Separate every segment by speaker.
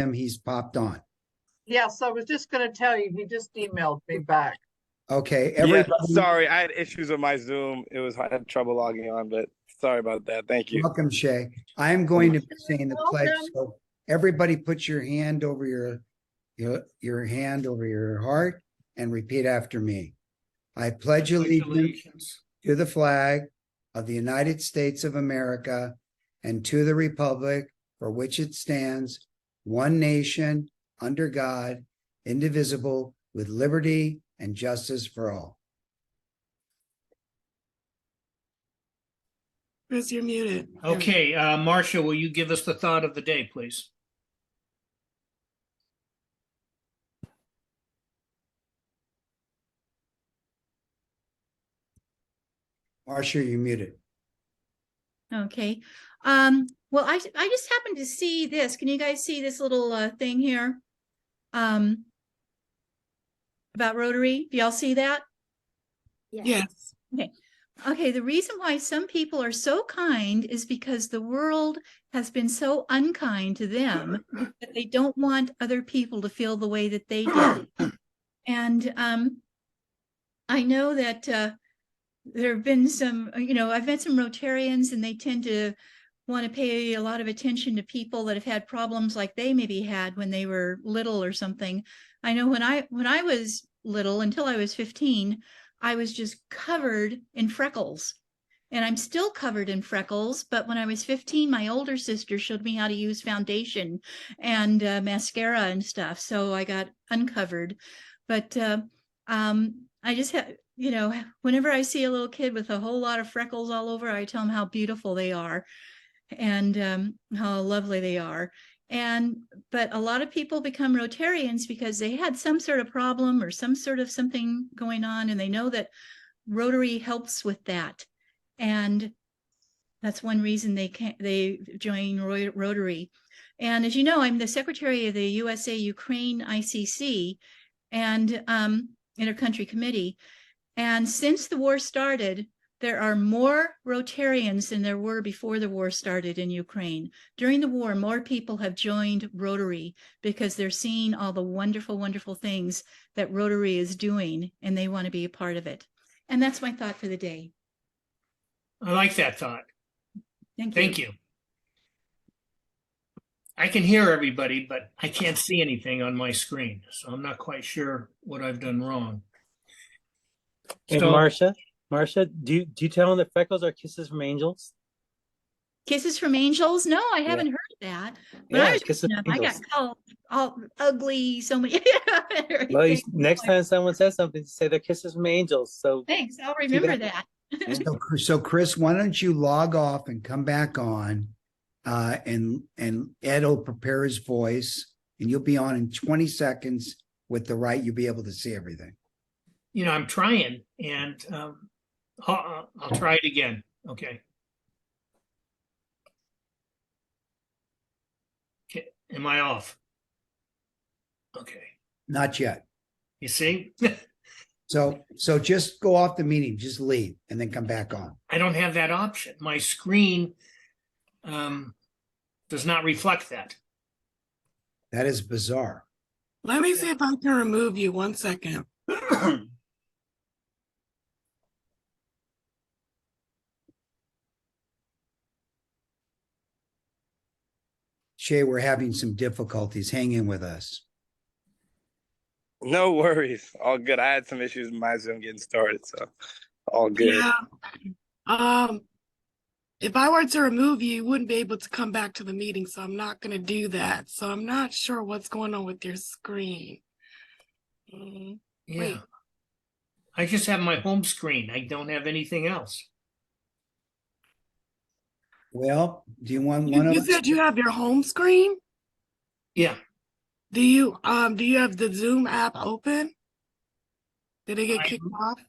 Speaker 1: him. He's popped on.
Speaker 2: Yes, I was just going to tell you, he just emailed me back.
Speaker 1: Okay,
Speaker 3: Yeah,
Speaker 1: everybody.
Speaker 3: sorry, I had issues with my Zoom. I had trouble logging on, but sorry about that. Thank you.
Speaker 1: Welcome, Shea. I am going to be saying the pledge.
Speaker 2: Welcome.
Speaker 1: So everybody put your hand over your hand over your heart and repeat after me. I pledge allegiance to the flag of the United States of America and to the republic for which it stands, one nation, under God, indivisible, with liberty and justice for all.
Speaker 4: Chris, you're muted.
Speaker 5: Okay, Marcia, will you give us the thought of the day, please?
Speaker 1: Marcia, you're muted.
Speaker 6: Okay. Well, I just happened to see this. Can you guys see this little thing here? About Rotary. Do y'all see that?
Speaker 4: Yes.
Speaker 6: Okay. Okay, the reason why some people are so kind is because the world has been so unkind to them that they don't want other people to feel the way that they did. And I know that there have been some, I've met some Rotarians, and they tend to want to pay a lot of attention to people that have had problems like they maybe had when they were little or something. I know when I was little, until I was 15, I was just covered in freckles, and I'm still covered in freckles. But when I was 15, my older sister showed me how to use foundation and mascara and stuff. So I got uncovered. But I just have, whenever I see a little kid with a whole lot of freckles all over, I tell them how beautiful they are and how lovely they are. But a lot of people become Rotarians because they had some sort of problem or some sort of something going on, and they know that Rotary helps with that. And that's one reason they join Rotary. And as you know, I'm the secretary of the USA Ukraine ICC and Intercountry Committee. And since the war started, there are more Rotarians than there were before the war started in Ukraine. During the war, more people have joined Rotary because they're seeing all the wonderful, wonderful things that Rotary is doing, and they want to be a part of it. And that's my thought for the day.
Speaker 5: I like that thought.
Speaker 6: Thank you.
Speaker 5: Thank you. I can hear everybody, but I can't see anything on my screen, so I'm not quite sure what I've done wrong.
Speaker 7: Hey,
Speaker 5: So,
Speaker 7: Marcia, do you tell them that freckles are kisses from angels?
Speaker 6: Kisses from angels? No, I haven't heard that. When
Speaker 7: Yeah,
Speaker 6: I was
Speaker 7: kisses
Speaker 6: growing up,
Speaker 7: from
Speaker 6: I got
Speaker 7: angels.
Speaker 6: called all ugly, so many.
Speaker 7: Well, next time someone says something, say they're kisses from angels. So
Speaker 6: Thanks, I'll remember that.
Speaker 1: So Chris, why don't you log off and come back on, and Ed will prepare his voice, and you'll be on in 20 seconds with the right. You'll be able to see everything.
Speaker 5: I'm trying, and I'll try it again. Okay. Okay. Am I off? Okay.
Speaker 1: Not yet.
Speaker 5: You see?
Speaker 1: So just go off the meeting, just leave, and then come back on.
Speaker 5: I don't have that option. My screen does not reflect that.
Speaker 1: That is bizarre.
Speaker 4: Let me see if I can remove you. 1 second.
Speaker 1: Shea, we're having some difficulties. Hang in with us.
Speaker 3: No worries. All good. I had some issues with my Zoom getting started, so all good.
Speaker 4: Yeah. If I were to remove you, you wouldn't be able to come back to the meeting, so I'm not going to do that. So I'm not sure what's going on with your screen.
Speaker 5: Yeah.
Speaker 4: Wait.
Speaker 5: I just have my home screen. I don't have anything else.
Speaker 1: Well, do you want one of
Speaker 4: You
Speaker 1: us?
Speaker 4: said you have your home screen?
Speaker 5: Yeah.
Speaker 4: Do you have the Zoom app open? Did it get kicked off?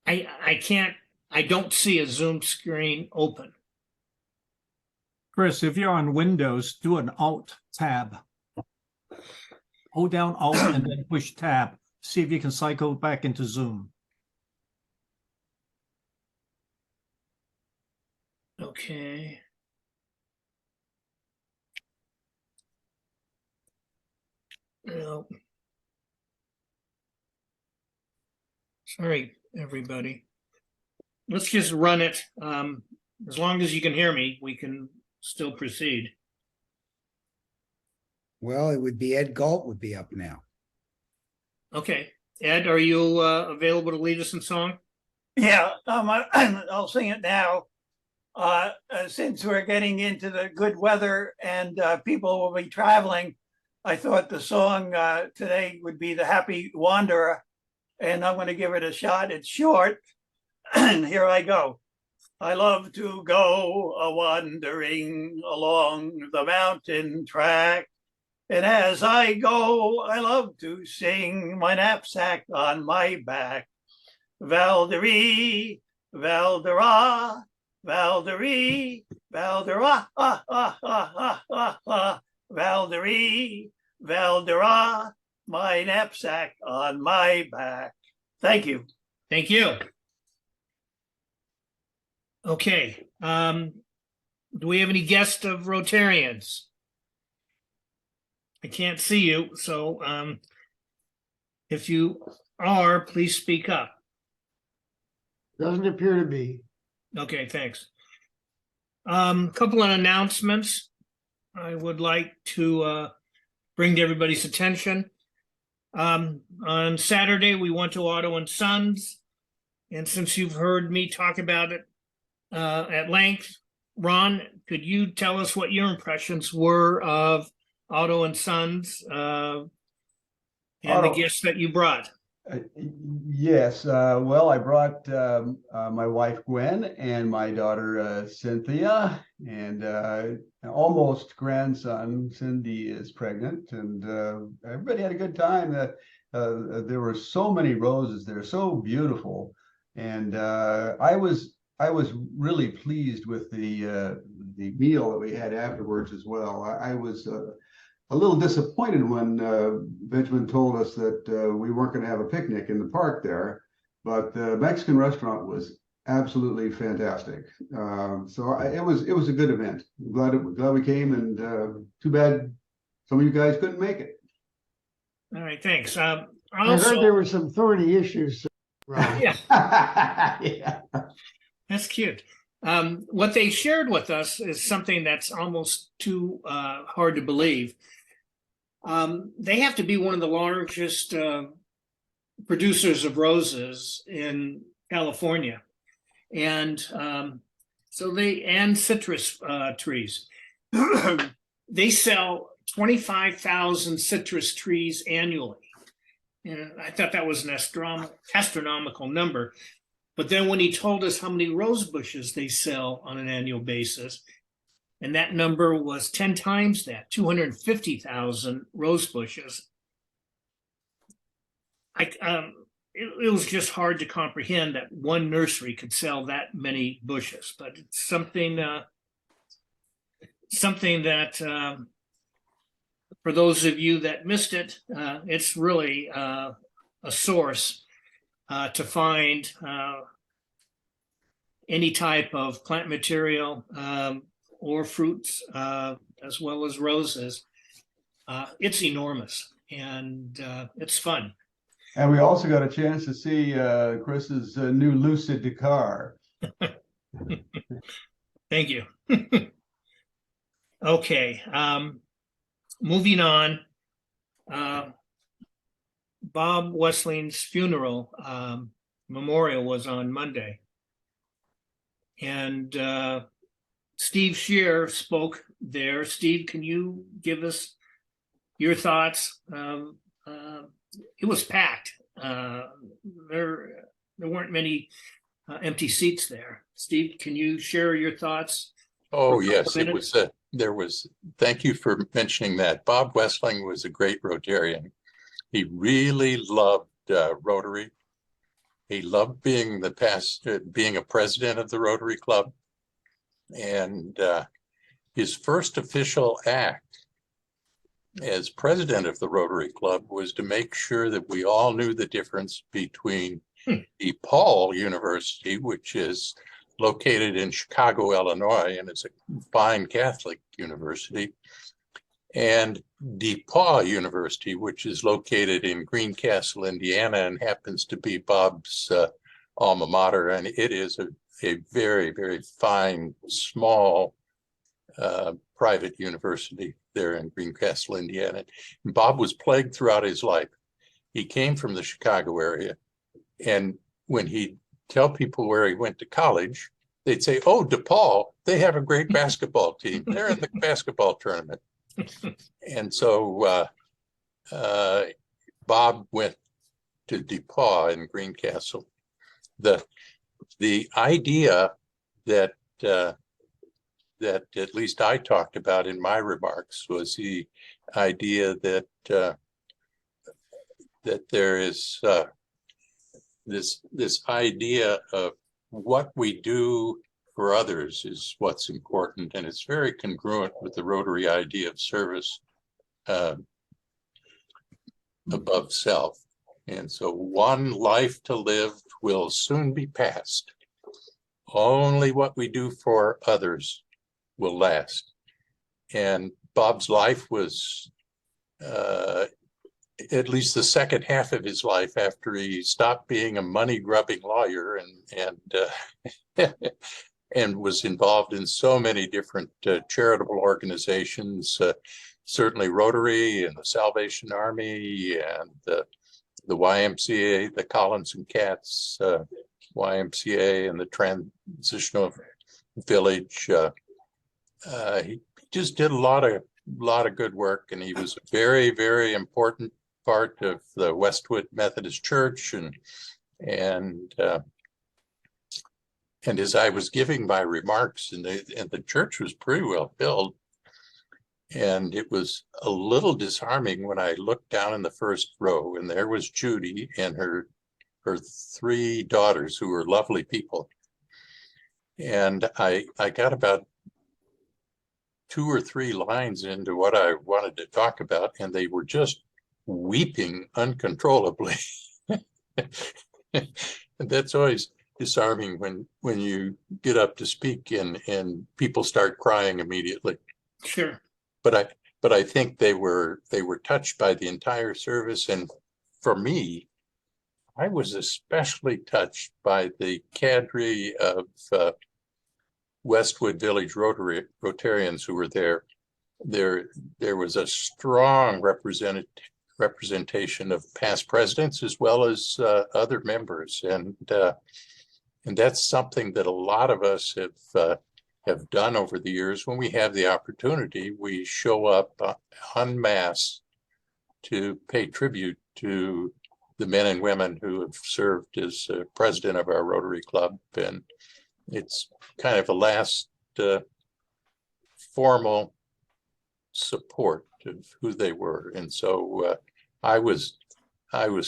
Speaker 5: I don't see a Zoom screen open.
Speaker 8: Chris, if you're on Windows, do an Alt tab. Hold down Alt and then push Tab. See if you can cycle back into Zoom.
Speaker 5: Okay. No. Sorry, everybody. Let's just run it. As long as you can hear me, we can still proceed.
Speaker 1: Well, it would be Ed Galt would be up now.
Speaker 5: Okay. Ed, are you available to lead us in song?
Speaker 9: Yeah, I'll sing it now. Since we're getting into the good weather and people will be traveling, I thought the song today would be The Happy Wanderer, and I'm going to give it a shot. It's short, and here I go. I love to go a-wandering along the mountain track, and as I go, I love to sing my knapsack on my back. Valderie, Valdera, Valderie, Valdera, Valderie, Valdera, my knapsack on my back. Thank you.
Speaker 5: Thank you. Okay. Do we have any guests of Rotarians? I can't see you, so if you are, please speak up.
Speaker 10: Doesn't appear to be.
Speaker 5: Okay, thanks. Couple of announcements I would like to bring to everybody's attention. On Saturday, we went to Otto and Sons, and since you've heard me talk about it at length, Ron, could you tell us what your impressions were of Otto and Sons and the gifts that you brought?
Speaker 11: Yes, well, I brought my wife Gwen and my daughter Cynthia, and almost grandson Cindy is pregnant, and everybody had a good time. There were so many roses there, so beautiful, and I was really pleased with the meal that we had afterwards as well. I was a little disappointed when Benjamin told us that we weren't going to have a picnic in the park there, but the Mexican restaurant was absolutely fantastic. It was a good event. Glad we came, and too bad some of you guys couldn't make it.
Speaker 5: All right, thanks.
Speaker 10: I heard there were some thorny issues. Right.
Speaker 5: Yeah,
Speaker 11: Yeah.
Speaker 5: that's cute. What they shared with us is something that's almost too hard to believe. They have to be one of the largest producers of roses in California, and citrus trees. They sell 25,000 citrus trees annually, and I thought that was an astronomical number. But then when he told us how many rose bushes they sell on an annual basis, and that number was 10 times that, 250,000 rose bushes. It was just hard to comprehend that one nursery could sell that many bushes, but it's something that for those of you that missed it, it's really a source to find any type of plant material or fruits, as well as roses. It's enormous, and it's fun.
Speaker 11: And we also got a chance to see Chris's new Lucid car.
Speaker 5: Thank you. Okay, moving on. Bob Wesling's funeral memorial was on Monday, and Steve Shear spoke there. Steve, can you give us your thoughts? It was packed. There weren't many empty seats there. Steve, can you share your thoughts?
Speaker 12: Oh, yes, it was. Thank you for mentioning that. Bob Westling was a great Rotarian. He really loved Rotary. He loved being a president of the Rotary Club. And his first official act as president of the Rotary Club was to make sure that we all knew the difference between DePaul University, which is located in Chicago, Illinois, and it's a fine Catholic university, and DePaul University, which is located in Greencastle, Indiana, and happens to be Bob's alma mater. And it is a very, very fine, small private university there in Greencastle, Indiana. And Bob was plagued throughout his life. He came from the Chicago area, and when he'd tell people where he went to college, they'd say, "Oh, DePaul, they have a great basketball team. They're in the basketball tournament." And so Bob went to DePaul in Greencastle. The idea that that at least I talked about in my remarks was the idea that that there is this idea of what we do for others is what's important, and it's very congruent with the Rotary idea of service above self. And so one life to live will soon be past. Only what we do for others will last. And Bob's life was at least the second half of his life, after he stopped being a money-grubbing lawyer and was involved in so many different charitable organizations, certainly Rotary and the Salvation Army and the YMCA, the Collins and Katz YMCA, and the Transitional Village. He just did a lot of good work, and he was a very, very important part of the Westwood Methodist Church. And as I was giving my remarks, and the church was pretty well filled, and it was a little disarming when I looked down in the first row, and there was Judy and her three daughters, who were lovely people. And I got about 2 or 3 lines into what I wanted to talk about, and they were just weeping uncontrollably. And that's always disarming when you get up to speak and people start crying immediately.
Speaker 5: Sure.
Speaker 12: But I think they were touched by the entire service. And for me, I was especially touched by the cadre of Westwood Village Rotarians who were there. There was a strong representation of past presidents as well as other members, and that's something that a lot of us have done over the years. When we have the opportunity, we show up en masse to pay tribute to the men and women who have served as president of our Rotary Club, and it's kind of a last formal support of who they were. And so I was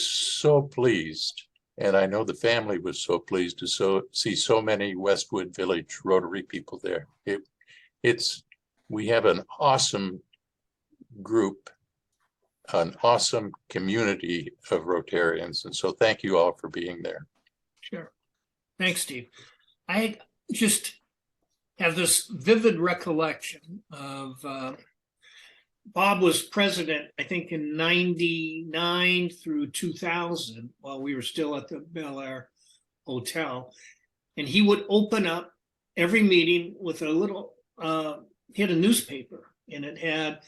Speaker 12: so pleased, and I know the family was so pleased to see so many Westwood Village Rotary people there. We have an awesome group, an awesome community of Rotarians, and so thank you all for being there.
Speaker 5: Sure. Thanks, Steve. I just have this vivid recollection of Bob was president, I think, in 99 through 2000, while we were still at the Bel Air Hotel. And he would open up every meeting with a little, he had a newspaper, and it had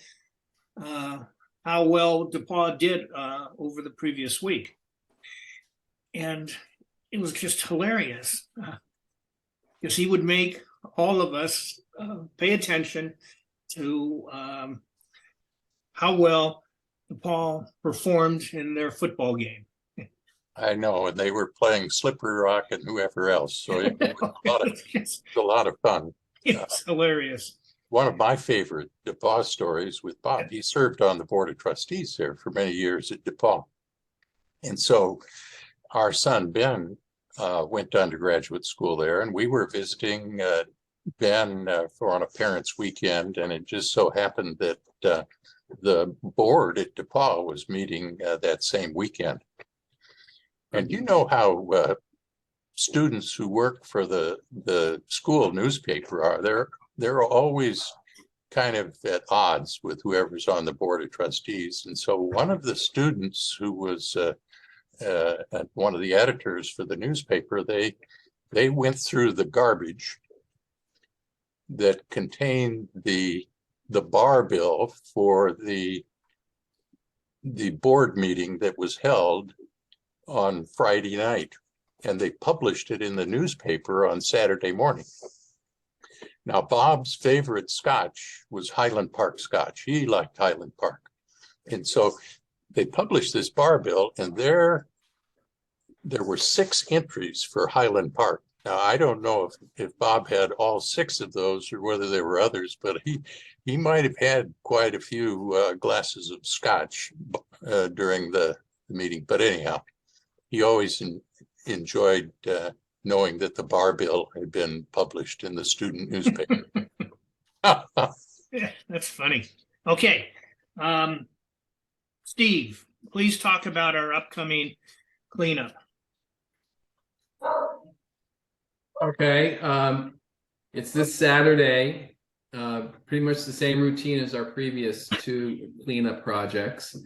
Speaker 5: how well DePaul did over the previous week. And it was just hilarious, because he would make all of us pay attention to how well DePaul performed in their football game.
Speaker 12: I know, and they were playing Slippery Rock and whoever else, so it was a lot of fun.
Speaker 5: It's hilarious.
Speaker 12: One of my favorite DePaul stories with Bob, he served on the board of trustees there for many years at DePaul. And so our son, Ben, went to undergraduate school there, and we were visiting Ben for on a parents' weekend, and it just so happened that the board at DePaul was meeting that same weekend. And you know how students who work for the school newspaper are. They're always kind of at odds with whoever's on the board of trustees. And so one of the students who was one of the editors for the newspaper, they went through the garbage that contained the bar bill for the board meeting that was held on Friday night, and they published it in the newspaper on Saturday morning. Now, Bob's favorite scotch was Highland Park Scotch. He liked Highland Park. And so they published this bar bill, and there were 6 entries for Highland Park. Now, I don't know if Bob had all 6 of those or whether there were others, but he might have had quite a few glasses of scotch during the meeting. But anyhow, he always enjoyed knowing that the bar bill had been published in the student newspaper.
Speaker 5: Yeah, that's funny. Okay. Steve, please talk about our upcoming cleanup.
Speaker 13: Okay. It's this Saturday. Pretty much the same routine as our previous 2 cleanup projects.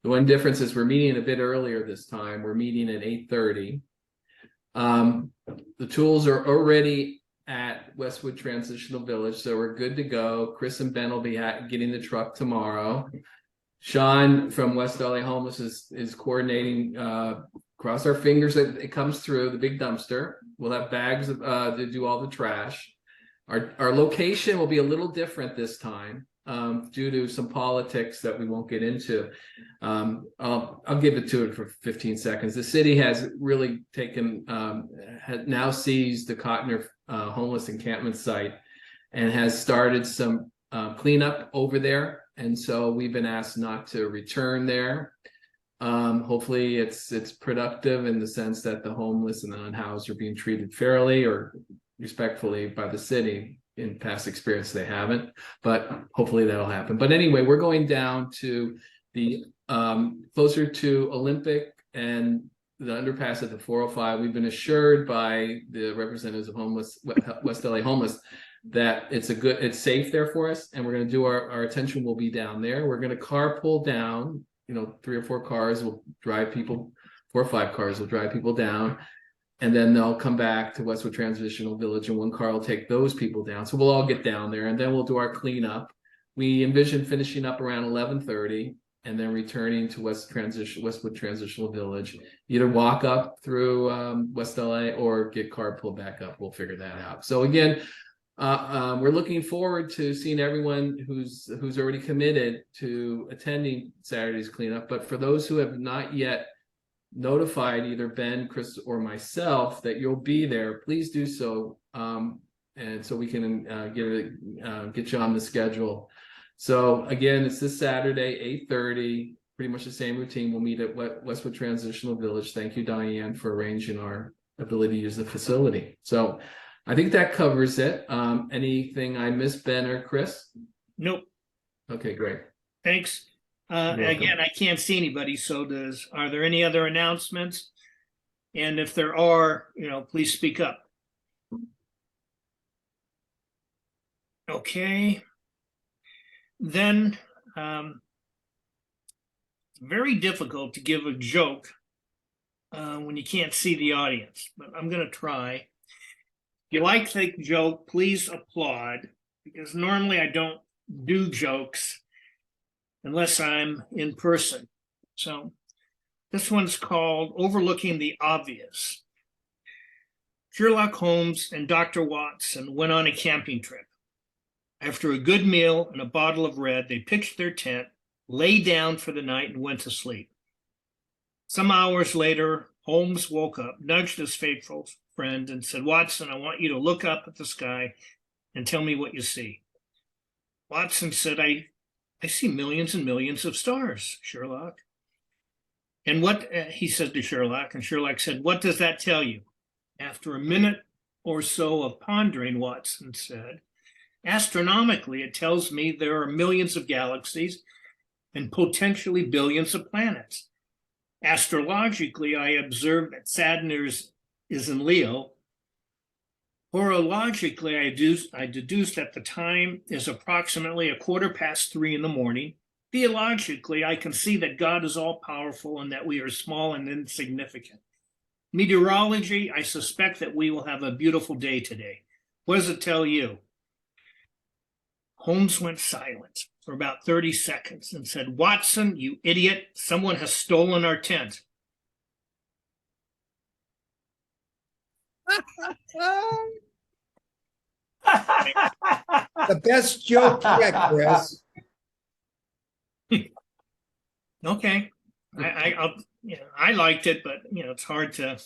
Speaker 13: The one difference is we're meeting a bit earlier this time. We're meeting at 8:30. The tools are already at Westwood Transitional Village, so we're good to go. Chris and Ben will be getting the truck tomorrow. Sean from West LA Homeless is coordinating. Cross our fingers that it comes through the big dumpster. We'll have bags to do all the trash. Our location will be a little different this time due to some politics that we won't get into. I'll give it to it for 15 seconds. The city has really taken, now seized the Cotner homeless encampment site and has started some cleanup over there. And so we've been asked not to return there. Hopefully it's productive in the sense that the homeless and the unhoused are being treated fairly or respectfully by the city. In past experience, they haven't, but hopefully that'll happen. But anyway, we're going down to the closer to Olympic and the underpass at the 405. We've been assured by the representatives of West LA Homeless that it's safe there for us, and we're going to do our attention will be down there. We're going to carpool down. 3 or 4 cars will drive people, 4 or 5 cars will drive people down. And then they'll come back to Westwood Transitional Village and 1 car will take those people down. So we'll all get down there and then we'll do our cleanup. We envision finishing up around 11:30 and then returning to Westwood Transitional Village. Either walk up through West LA or get carpool back up. We'll figure that out. So again, we're looking forward to seeing everyone who's already committed to attending Saturday's cleanup. But for those who have not yet notified either Ben, Chris, or myself that you'll be there, please do so, and so we can get you on the schedule. So again, it's this Saturday, 8:30, pretty much the same routine. We'll meet at Westwood Transitional Village. Thank you, Diane, for arranging our ability to use the facility. So I think that covers it. Anything I missed, Ben or Chris?
Speaker 5: Nope.
Speaker 13: Okay, great.
Speaker 5: Thanks. Again, I can't see anybody, are there any other announcements? And if there are, please speak up. Okay. Then, very difficult to give a joke when you can't see the audience, but I'm going to try. If you like the joke, please applaud, because normally I don't do jokes unless I'm in person. So this one's called Overlooking the Obvious. Sherlock Holmes and Dr. Watson went on a camping trip. After a good meal and a bottle of red, they pitched their tent, lay down for the night, and went to sleep. Some hours later, Holmes woke up, nudged his faithful friend, and said, "Watson, I want you to look up at the sky and tell me what you see." Watson said, I see millions and millions of stars, Sherlock. And what, he said to Sherlock, and Sherlock said, "What does that tell you?" After a minute or so of pondering, Watson said, "Astronomically, it tells me there are millions of galaxies and potentially billions of planets. Astrologically, I observe that Saturn is in Leo. Horologically, I deduced that the time is approximately 3:15 in the morning. Theologically, I can see that God is all powerful and that we are small and insignificant. Meteorology, I suspect that we will have a beautiful day today. What does it tell you? Holmes went silent for about 30 seconds and said, "Watson, you idiot, someone has stolen our tent."
Speaker 1: The best joke yet, Chris.
Speaker 5: Okay, I liked it, but it's hard to.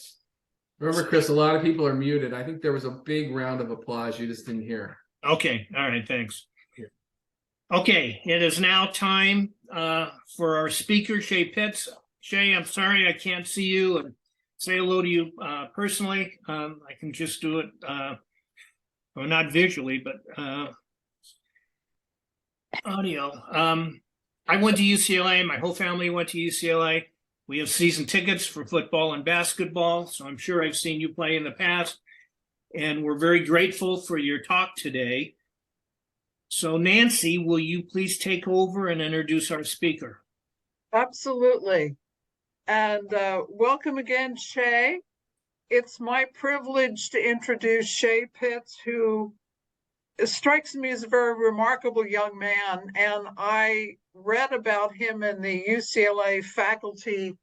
Speaker 13: Remember, Chris, a lot of people are muted. I think there was a big round of applause you just didn't hear.
Speaker 5: Okay, all right, thanks. Okay, it is now time for our speaker, Shea Pitts. Shea, I'm sorry I can't see you and say hello to you personally. I can just do it, well, not visually, but audio. I went to UCLA. My whole family went to UCLA. We have season tickets for football and basketball, so I'm sure I've seen you play in the past. And we're very grateful for your talk today. So Nancy, will you please take over and introduce our speaker?
Speaker 2: Absolutely. And welcome again, Shea. It's my privilege to introduce Shea Pitts, who strikes me as a very remarkable young man. And I read about him in the UCLA faculty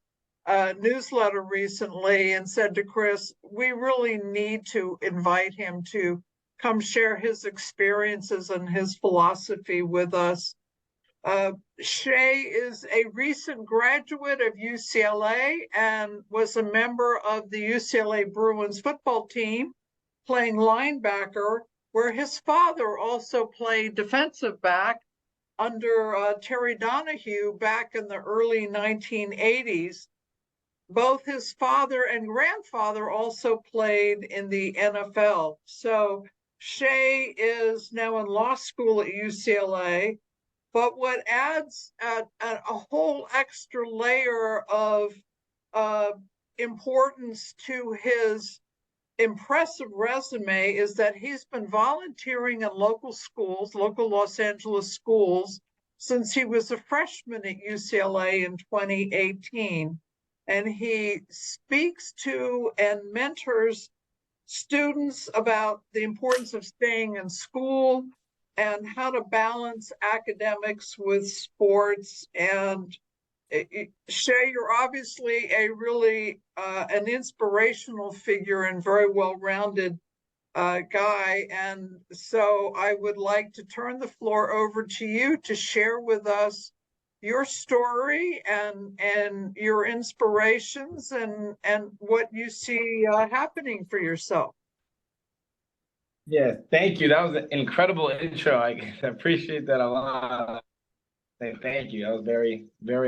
Speaker 2: newsletter recently and said to Chris, we really need to invite him to come share his experiences and his philosophy with us. Shea is a recent graduate of UCLA and was a member of the UCLA Bruins football team, playing linebacker, where his father also played defensive back under Terry Donahue back in the early 1980s. Both his father and grandfather also played in the NFL. So Shea is now in law school at UCLA. But what adds a whole extra layer of importance to his impressive resume is that he's been volunteering in local schools, local Los Angeles schools, since he was a freshman at UCLA in 2018. And he speaks to and mentors students about the importance of staying in school and how to balance academics with sports. And Shea, you're obviously a really an inspirational figure and very well-rounded guy. And so I would like to turn the floor over to you to share with us your story and your inspirations and what you see happening for yourself.
Speaker 3: Yeah, thank you. That was an incredible intro. I appreciate that a lot. Thank you. That was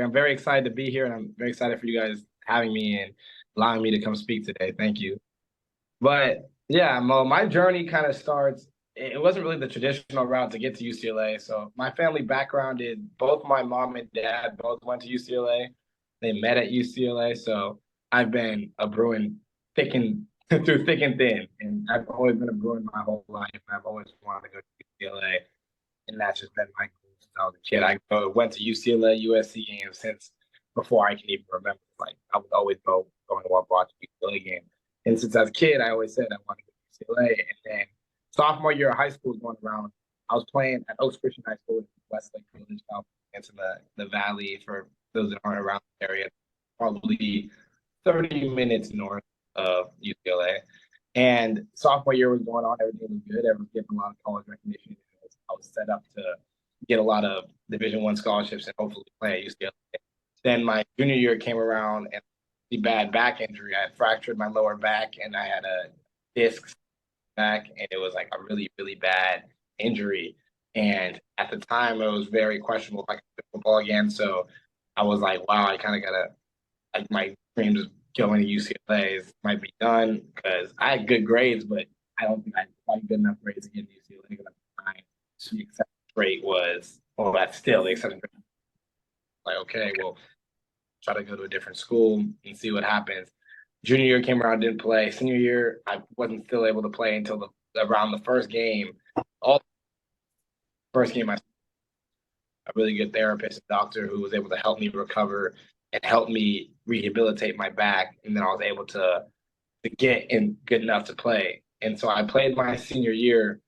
Speaker 3: I'm very excited to be here, and I'm very excited for you guys having me and allowing me to come speak today. Thank you. But yeah, my journey kind of starts, it wasn't really the traditional route to get to UCLA. So my family background is both my mom and dad both went to UCLA. They met at UCLA. So I've been a Bruin through thick and thin. And I've always been a Bruin my whole life. I've always wanted to go to UCLA. And that's just been my goal since I was a kid. I went to UCLA, USC games since before I can even remember. Like, I would always going to watch a UCLA game. And since I was a kid, I always said I wanted to go to UCLA. And then sophomore year of high school was going around. I was playing at Oaks Christian High School in Westlake Village, into the valley for those that aren't around the area, probably 30 minutes north of UCLA. And sophomore year was going on, everything was good. I was getting a lot of college recognition. I was set up to get a lot of Division I scholarships and hopefully play at UCLA. Then my junior year came around and the bad back injury. I had fractured my lower back and I had a disc back, and it was like a really, really bad injury. And at the time, it was very questionable if I could play football again. So I was like, wow, I kind of gotta, like, my dreams of going to UCLA might be done, because I had good grades, but I don't think I had quite good enough grades to get to UCLA. Because at the time, the acceptance rate was, well, that's still the acceptance rate. Like, okay, well, try to go to a different school and see what happens. Junior year came around, didn't play. Senior year, I wasn't still able to play until the around the first game, all first game, a really good therapist, doctor who was able to help me recover and help me rehabilitate my back. And then I was able to get in good enough to play. And so I played my senior year,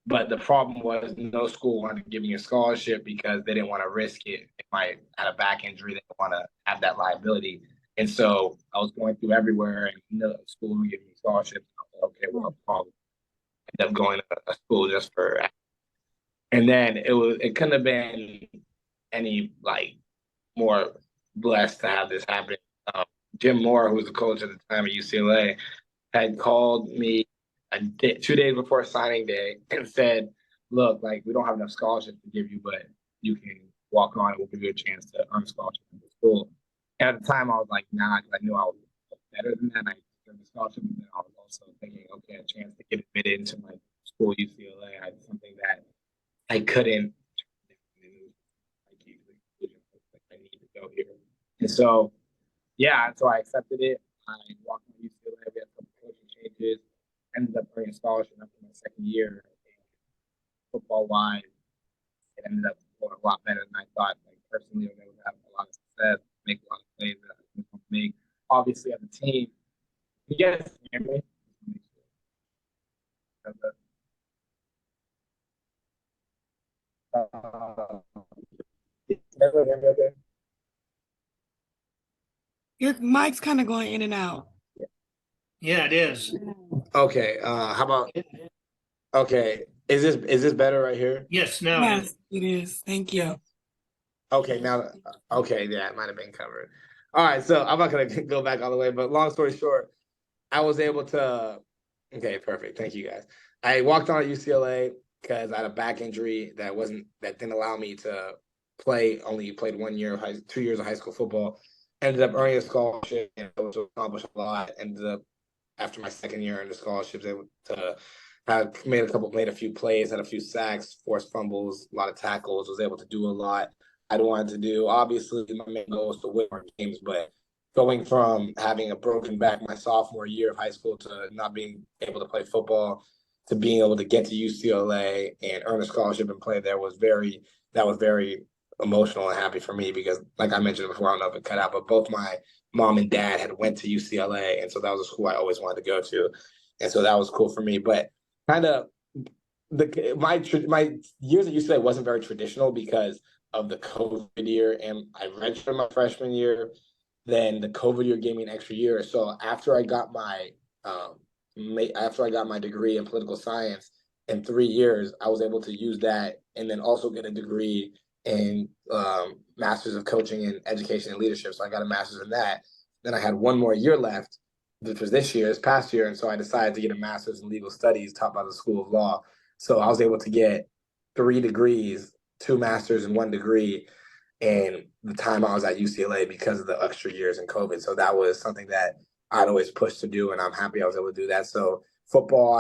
Speaker 3: but the problem was no school wanted to give me a scholarship because they didn't want to risk it. If I had a back injury, they didn't want to have that liability. And so I was going through everywhere, and no school would give me scholarships. I was like, okay, well, I'll end up going to a school just for. And then it couldn't have been any like more blessed to have this happen. Jim Moore, who was the coach at the time at UCLA, had called me 2 days before signing day and said, look, like, we don't have enough scholarships to give you, but you can walk on and we'll give you a chance to earn a scholarship in the school. And at the time I was like, nah, because I knew I was better than that. I earned the scholarship, and then I was also thinking, okay, a chance to get admitted into my school, UCLA. I had something that I couldn't. I need to go here. And so, yeah, so I accepted it. I walked on UCLA. We had a couple coaching changes. Ended up earning a scholarship after my second year. Football wise, it ended up going a lot better than I thought. Like, personally, I was able to have a lot of success, make a lot of plays that I was going to make. Obviously, as a team, you guys hear me? Okay?
Speaker 4: Your mic's kind of going in and out.
Speaker 5: Yeah, it is.
Speaker 3: Okay. How about? Okay. Is this better right here?
Speaker 5: Yes, now.
Speaker 4: Yes, it is. Thank you.
Speaker 3: Okay, now. Okay, yeah, it might have been covered. All right, so I'm not gonna go back all the way, but long story short, I was able to. Okay, perfect. Thank you guys. I walked on at UCLA because I had a back injury that didn't allow me to play. Only played 1 year, 2 years of high school football. Ended up earning a scholarship and able to accomplish a lot. Ended up after my second year in the scholarships, able to have made a few plays, had a few sacks, forced fumbles, a lot of tackles. Was able to do a lot I'd wanted to do. Obviously, my main goal was to win more games, but going from having a broken back my sophomore year of high school to not being able to play football to being able to get to UCLA and earn a scholarship and play there was very emotional and happy for me because, like I mentioned before, I don't know if it cut out, but both my mom and dad had went to UCLA, and so that was a school I always wanted to go to, and so that was cool for me. But kind of my years at UCLA wasn't very traditional because of the COVID year, and I redshirted my freshman year. Then the COVID year gave me an extra year. So after I got my degree in political science in 3 years, I was able to use that and then also get a degree in Masters of Coaching and Education and Leadership. So I got a master's in that. Then I had 1 more year left, which was this past year. And so I decided to get a master's in legal studies taught by the School of Law. So I was able to get 3 degrees, 2 masters and 1 degree in the time I was at UCLA because of the extra years in COVID. So that was something that I'd always pushed to do, and I'm happy I was able to do that. So football,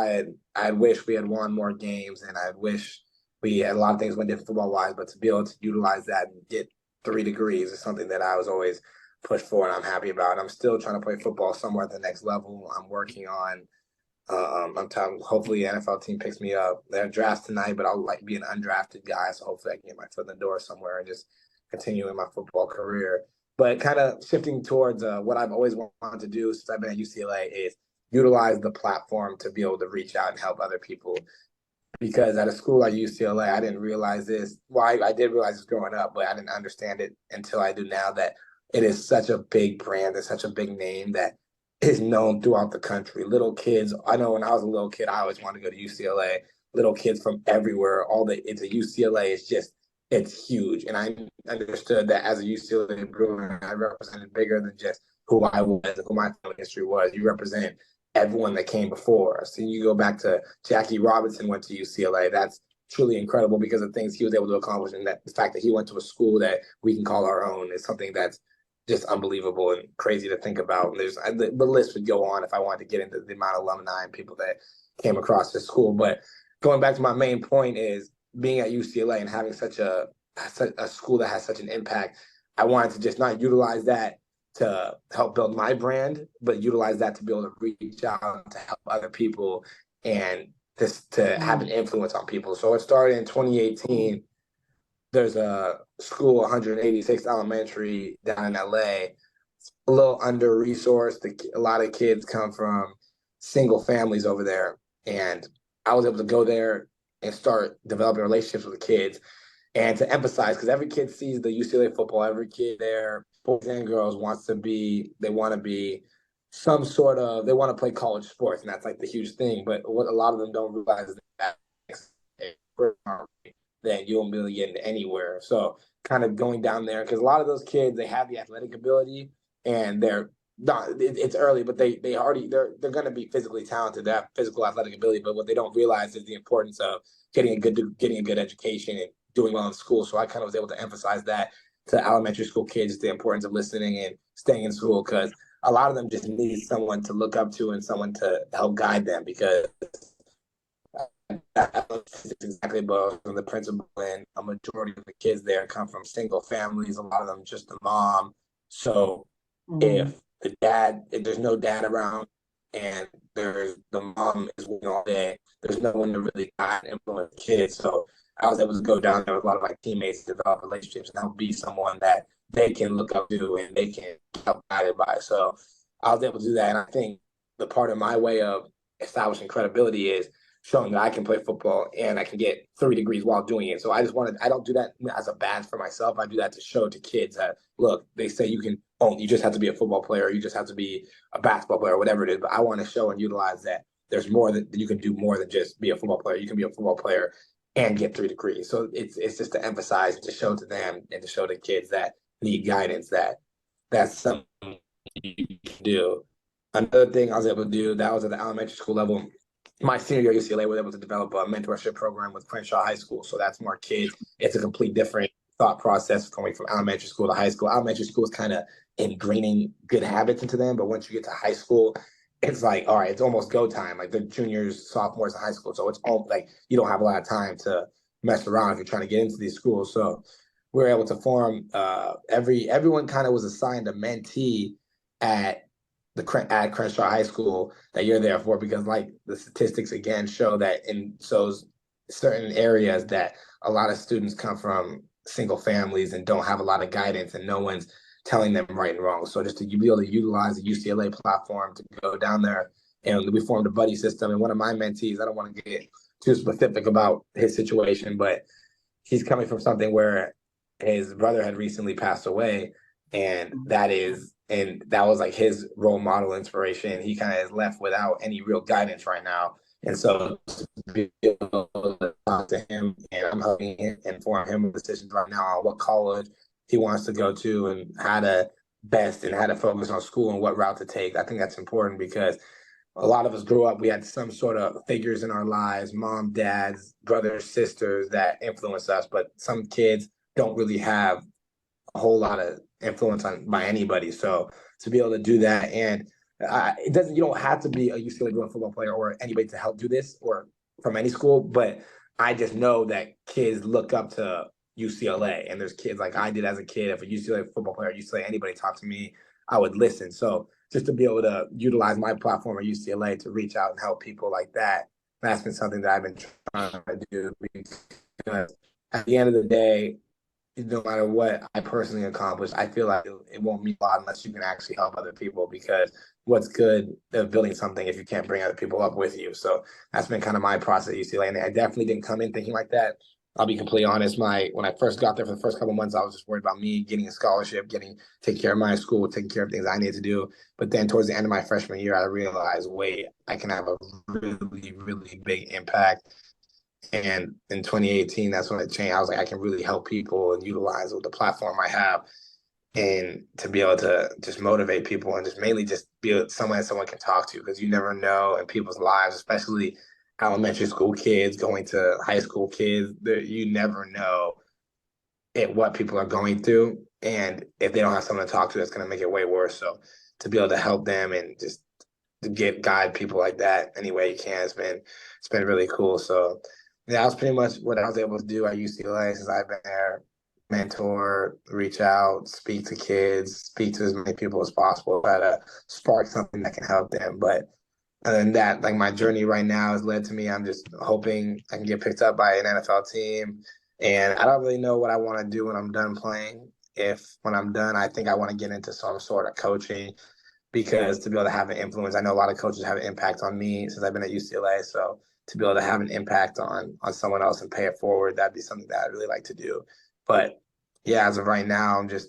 Speaker 3: I wish we had won more games, and I wish we had a lot of things went different football-wise, but to be able to utilize that and get 3 degrees is something that I was always pushed for, and I'm happy about. I'm still trying to play football somewhere at the next level. I'm working on hopefully the NFL team picks me up. They're drafts tonight, but I'll be an undrafted guy, so hopefully I can get my foot in the door somewhere and just continue in my football career. But kind of shifting towards what I've always wanted to do since I've been at UCLA is utilize the platform to be able to reach out and help other people. Because at a school like UCLA, I didn't realize this. Well, I did realize this growing up, but I didn't understand it until I do now, that it is such a big brand, it's such a big name that is known throughout the country. Little kids, I know when I was a little kid, I always wanted to go to UCLA. Little kids from everywhere, it's a UCLA, it's huge. And I understood that as a UCLA Bruin, I represented bigger than just who I was, who my family history was. You represent everyone that came before us. And you go back to Jackie Robinson went to UCLA. That's truly incredible because of things he was able to accomplish, and that the fact that he went to a school that we can call our own is something that's just unbelievable and crazy to think about. And the list would go on if I wanted to get into the amount of alumni and people that came across this school. But going back to my main point is being at UCLA and having such a school that has such an impact, I wanted to just not utilize that to help build my brand, but utilize that to be able to reach out to help other people and this to have an influence on people. So it started in 2018. There's a school, 186th Elementary down in LA. It's a little under-resourced. A lot of kids come from single families over there. And I was able to go there and start developing relationships with the kids and to emphasize, because every kid sees the UCLA football, every kid there, boys and girls, they want to be some sort of, they want to play college sports, and that's like the huge thing. But what a lot of them don't realize is that then you won't be able to get into anywhere. So kind of going down there, because a lot of those kids, they have the athletic ability, and they're not, it's early, but they're going to be physically talented. They have physical athletic ability, but what they don't realize is the importance of getting a good education and doing well in school. So I kind of was able to emphasize that to elementary school kids, the importance of listening and staying in school, because a lot of them just need someone to look up to and someone to help guide them, because that's exactly about the principal, and a majority of the kids there come from single families, a lot of them just a mom. So if there's no dad around and the mom is working all day, there's no one to really guide and influence kids. So I was able to go down there with a lot of my teammates to develop relationships and help be someone that they can look up to and they can help guided by. So I was able to do that. And I think the part of my way of establishing credibility is showing that I can play football and I can get 3 degrees while doing it. So I don't do that as a badge for myself. I do that to show to kids that, look, they say you just have to be a football player, or you just have to be a basketball player, or whatever it is. But I want to show and utilize that there's more that you can do, more than just be a football player. You can be a football player and get 3 degrees. So it's just to emphasize, to show to them and to show the kids that need guidance, that that's something you can do. Another thing I was able to do, that was at the elementary school level. My senior year at UCLA, was able to develop a mentorship program with Crenshaw High School. So that's more kids. It's a complete different thought process going from elementary school to high school. Elementary school is kind of ingraining good habits into them. But once you get to high school, it's like, all right, it's almost go time. Like the juniors, sophomores in high school. So it's all like, you don't have a lot of time to mess around if you're trying to get into these schools. So we were able to form, everyone kind of was assigned a mentee at Crenshaw High School that you're there for, because like the statistics again show that in certain areas that a lot of students come from single families and don't have a lot of guidance, and no one's telling them right and wrong. So just to be able to utilize the UCLA platform to go down there, and we formed a buddy system. And one of my mentees, I don't want to get too specific about his situation, but he's coming from something where his brother had recently passed away, and that was like his role model inspiration. He kind of is left without any real guidance right now. And so to be able to talk to him, and I'm helping him inform him of decisions right now on what college he wants to go to and how to focus on school and what route to take. I think that's important, because a lot of us grew up, we had some sort of figures in our lives, mom, dads, brothers, sisters that influence us, but some kids don't really have a whole lot of influence by anybody. So to be able to do that, and you don't have to be a UCLA Bruin football player or anybody to help do this, or from any school, but I just know that kids look up to UCLA, and there's kids like I did as a kid. If a UCLA football player, UCLA, anybody talked to me, I would listen. So just to be able to utilize my platform at UCLA to reach out and help people like that, that's been something that I've been trying to do, because at the end of the day, no matter what I personally accomplish, I feel like it won't mean a lot unless you can actually help other people, because what's good of building something if you can't bring other people up with you? So that's been kind of my process at UCLA, and I definitely didn't come in thinking like that. I'll be completely honest. When I first got there for the first couple of months, I was just worried about me getting a scholarship, taking care of my school, taking care of things I needed to do. But then towards the end of my freshman year, I realized, wait, I can have a really, really big impact. And in 2018, that's when it changed. I was like, I can really help people and utilize the platform I have, and to be able to just motivate people, and just mainly just be someone can talk to, because you never know in people's lives, especially elementary school kids going to high school kids, you never know what people are going through. And if they don't have someone to talk to, that's going to make it way worse. So to be able to help them and just to guide people like that any way you can, it's been really cool. So that was pretty much what I was able to do at UCLA since I've been there. Mentor, reach out, speak to kids, speak to as many people as possible, try to spark something that can help them. But other than that, like my journey right now has led to me. I'm just hoping I can get picked up by an NFL team. And I don't really know what I want to do when I'm done playing. When I'm done, I think I want to get into some sort of coaching, because to be able to have an influence, I know a lot of coaches have an impact on me since I've been at UCLA. So to be able to have an impact on someone else and pay it forward, that'd be something that I'd really like to do. But yeah, as of right now, I'm just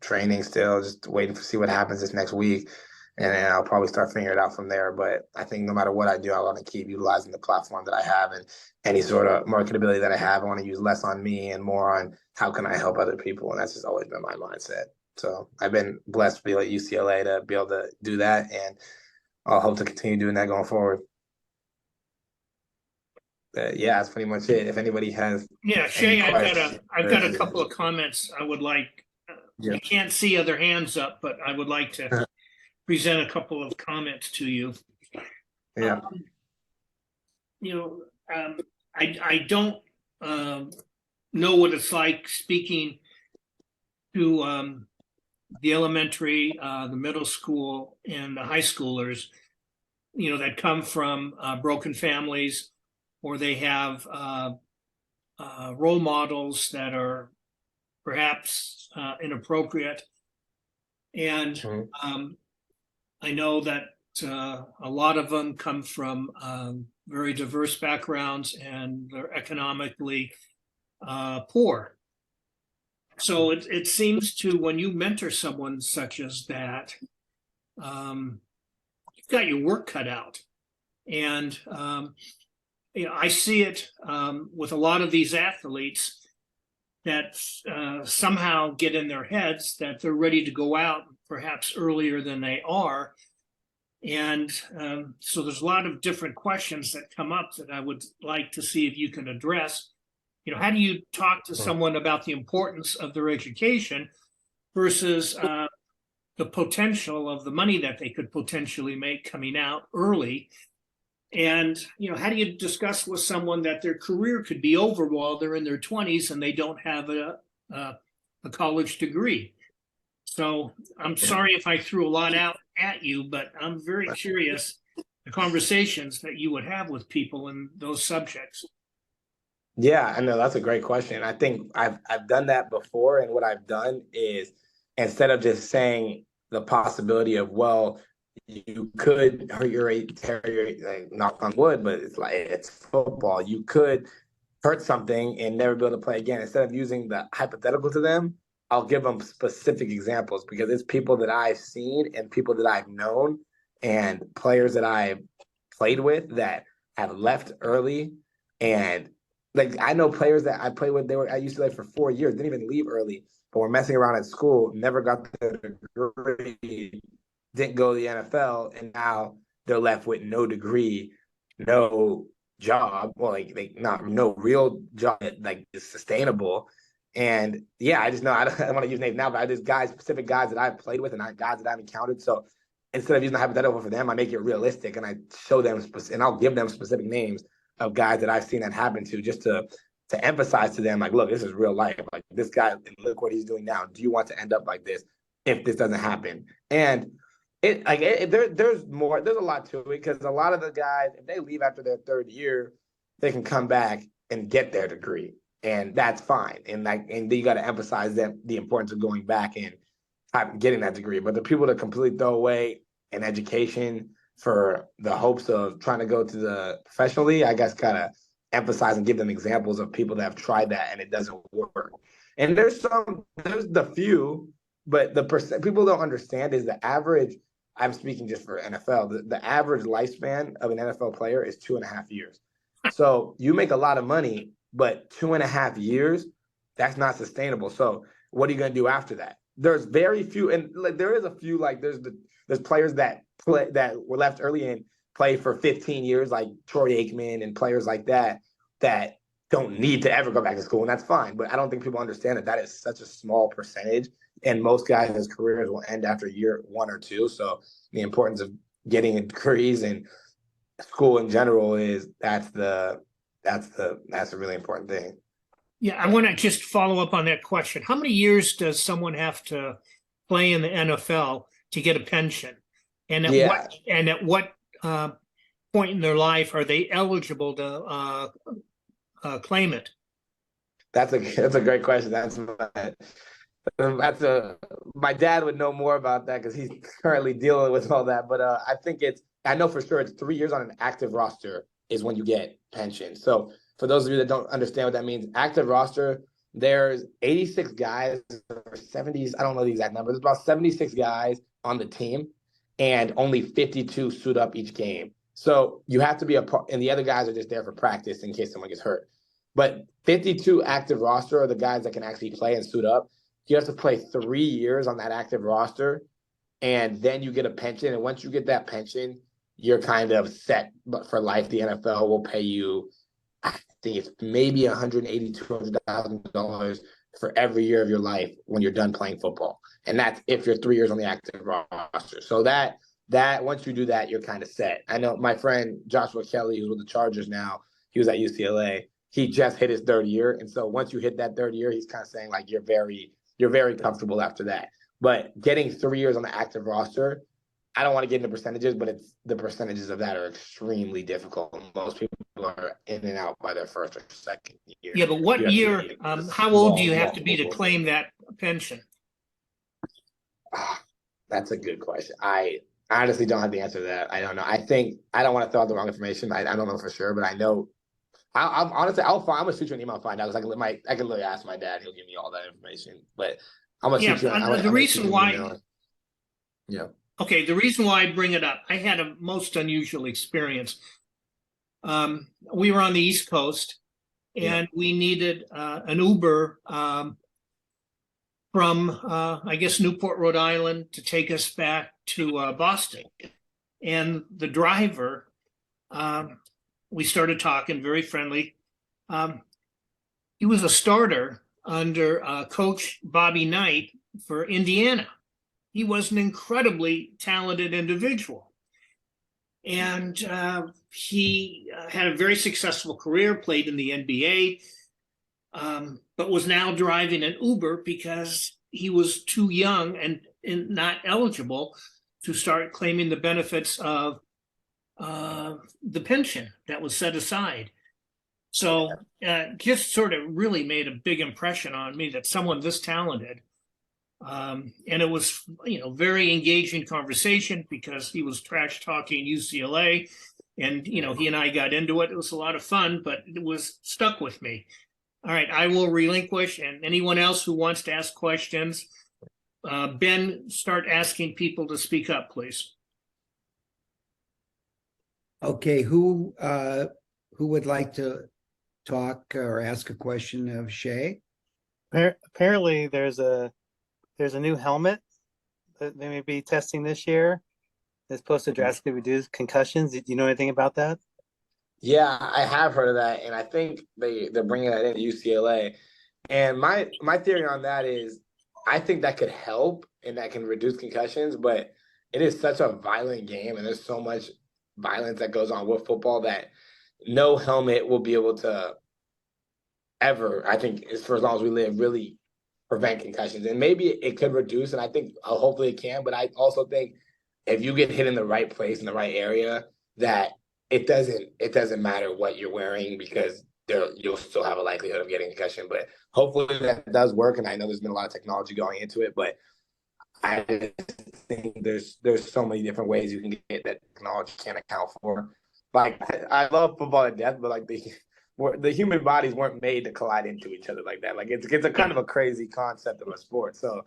Speaker 3: training still, just waiting to see what happens this next week. And then I'll probably start figuring it out from there. But I think no matter what I do, I want to keep utilizing the platform that I have, and any sort of marketability that I have, I want to use less on me and more on how can I help other people. And that's just always been my mindset. So I've been blessed to be at UCLA to be able to do that, and I'll hope to continue doing that going forward. But yeah, that's pretty much it. If anybody has
Speaker 5: Shea, I've got a couple
Speaker 3: questions.
Speaker 5: of comments I would like.
Speaker 3: Yeah.
Speaker 5: I can't see other hands up, but I would like to present a couple of comments to you.
Speaker 3: Yeah.
Speaker 5: I don't know what it's like speaking to the elementary, the middle school, and the high schoolers, that come from broken families, or they have role models that are perhaps inappropriate. And I know that a lot of them come from very diverse backgrounds, and they're economically poor. So it seems to, when you mentor someone such as that, you've got your work cut out. And I see it with a lot of these athletes that somehow get in their heads that they're ready to go out perhaps earlier than they are. And so there's a lot of different questions that come up that I would like to see if you can address. How do you talk to someone about the importance of their education versus the potential of the money that they could potentially make coming out early? And, how do you discuss with someone that their career could be over while they're in their 20s and they don't have a college degree? So I'm sorry if I threw a lot out at you, but I'm very curious the conversations that you would have with people in those subjects.
Speaker 3: Yeah, I know that's a great question. I think I've done that before, and what I've done is, instead of just saying the possibility of, well, you could hurt your like, knock on wood, but it's football. You could hurt something and never be able to play again. Instead of using the hypothetical to them, I'll give them specific examples, because it's people that I've seen and people that I've known and players that I've played with that have left early. And like, I know players that I played with, they were at UCLA for 4 years, didn't even leave early, but were messing around at school, never got their degree, didn't go to the NFL, and now they're left with no degree, no job, well, no real job that like is sustainable. And yeah, I just know I don't want to use names now, but there's specific guys that I've played with and guys that I've encountered. So instead of using the hypothetical for them, I make it realistic, and I show them and I'll give them specific names of guys that I've seen that happen to, just to emphasize to them, like, look, this is real life. Like, this guy, look what he's doing now. Do you want to end up like this if this doesn't happen? And there's more. There's a lot to it, because a lot of the guys, if they leave after their third year, they can come back and get their degree, and that's fine. And then you got to emphasize the importance of going back and getting that degree. But the people that completely throw away an education for the hopes of trying to go to the professionally, I guess, kind of emphasize and give them examples of people that have tried that and it doesn't work. And there's the few, but the percent people don't understand is the average. I'm speaking just for NFL. The average lifespan of an NFL player is 2.5 years. So you make a lot of money, but 2.5 years, that's not sustainable. So what are you going to do after that? There's very few, and like there is a few, like there's players that were left early and play for 15 years, like Troy Aikman and players like that don't need to ever go back to school, and that's fine. But I don't think people understand that is such a small percentage, and most guys' careers will end after year 1 or 2. So the importance of getting degrees and school in general that's a really important thing.
Speaker 5: Yeah, I want to just follow up on that question. How many years does someone have to play in the NFL to get a pension? And at what point in their life are they eligible to claim it?
Speaker 3: That's a great question. My dad would know more about that because he's currently dealing with all that. But I know for sure it's 3 years on an active roster is when you get pension. So for those of you that don't understand what that means, active roster, there's 86 guys or 70s, I don't know the exact number. There's about 76 guys on the team and only 52 suit up each game. So you have to be and the other guys are just there for practice in case someone gets hurt. But 52 active roster are the guys that can actually play and suit up. You have to play 3 years on that active roster, and then you get a pension. And once you get that pension, you're kind of set for life. The NFL will pay you, I think it's maybe $180,000 to $200,000 for every year of your life when you're done playing football. And that's if you're 3 years on the active roster. So that once you do that, you're kind of set. I know my friend Joshua Kelly, who's with the Chargers now, he was at UCLA. He just hit his 3rd year. And so once you hit that 3rd year, he's kind of saying like you're very comfortable after that. But getting 3 years on the active roster, I don't want to get into percentages, but the percentages of that are extremely difficult. Most people are in and out by their 1st or 2nd year.
Speaker 5: Yeah, but what year, how old do you have to be to claim that pension?
Speaker 3: That's a good question. I honestly don't have the answer to that. I don't know. I don't want to throw out the wrong information. I don't know for sure, but I know. I'm gonna shoot you an email and find out. I can literally ask my dad. He'll give me all that information. But I'm gonna shoot you. The reason why. Yeah.
Speaker 5: Okay, the reason why I bring it up, I had a most unusual experience. We were on the East Coast, and we needed an Uber from I guess Newport, Rhode Island, to take us back to Boston. And the driver. We started talking, very friendly. He was a starter under Coach Bobby Knight for Indiana. He was an incredibly talented individual. And he had a very successful career, played in the NBA, but was now driving an Uber because he was too young and not eligible to start claiming the benefits of the pension that was set aside. So just sort of really made a big impression on me that someone this talented, and it was, very engaging conversation because he was trash talking UCLA, and, he and I got into it. It was a lot of fun, but it was stuck with me. All right, I will relinquish, and anyone else who wants to ask questions, Ben, start asking people to speak up, please.
Speaker 1: Okay, who would like to talk or ask a question of Shea?
Speaker 7: Apparently, there's a new helmet that they may be testing this year. It's supposed to drastically reduce concussions. Do you know anything about that?
Speaker 3: Yeah, I have heard of that, and I think they're bringing that into UCLA. And my theory on that is, I think that could help and that can reduce concussions, but it is such a violent game, and there's so much violence that goes on with football that no helmet will be able to ever, I think, for as long as we live, really prevent concussions. And maybe it could reduce, and I think hopefully it can, but I also think if you get hit in the right place, in the right area, that it doesn't matter what you're wearing, because you'll still have a likelihood of getting a concussion. But hopefully that does work, and I know there's been a lot of technology going into it, but I think there's so many different ways you can get that technology can't account for. Like, I love football to death, but like the human bodies weren't made to collide into each other like that. Like it's a kind of a crazy concept of a sport. So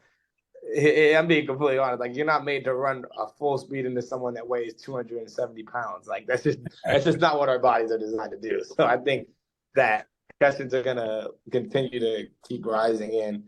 Speaker 3: I'm being completely honest. Like, you're not made to run a full speed into someone that weighs 270 pounds. Like that's just not what our bodies are designed to do. So I think that concussions are gonna continue to keep rising in.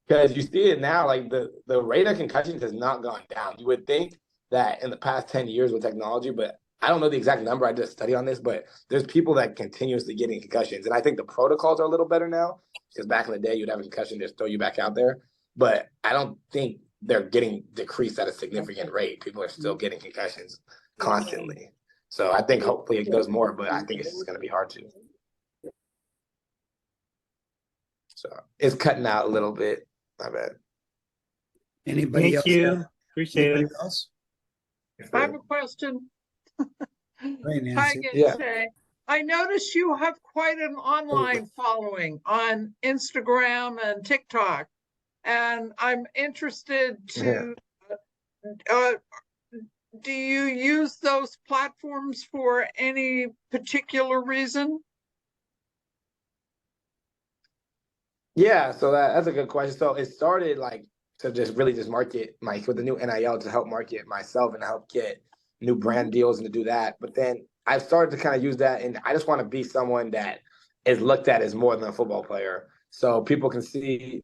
Speaker 3: Because you see it now, like the rate of concussions has not gone down. You would think that in the past 10 years with technology, but I don't know the exact number. I did a study on this, but there's people that continuously getting concussions. And I think the protocols are a little better now, because back in the day, you'd have a concussion, just throw you back out there. But I don't think they're getting decreased at a significant rate. People are still getting concussions constantly. So I think hopefully it goes more, but I think it's going to be hard to. So it's cutting out a little bit. My bad.
Speaker 1: Anybody else?
Speaker 7: Thank you. Appreciate it.
Speaker 1: Else?
Speaker 2: I have a question.
Speaker 1: Right,
Speaker 2: Hi
Speaker 1: Nancy.
Speaker 2: again,
Speaker 3: Yeah.
Speaker 2: Shay. I notice you have quite an online following on Instagram and TikTok, and I'm interested to, uh, do you use those platforms for any particular reason?
Speaker 3: Yeah, so that's a good question. So it started like to just really just market with the new NIL to help market myself and to help get new brand deals and to do that. But then I started to kind of use that, and I just want to be someone that is looked at as more than a football player. So people can see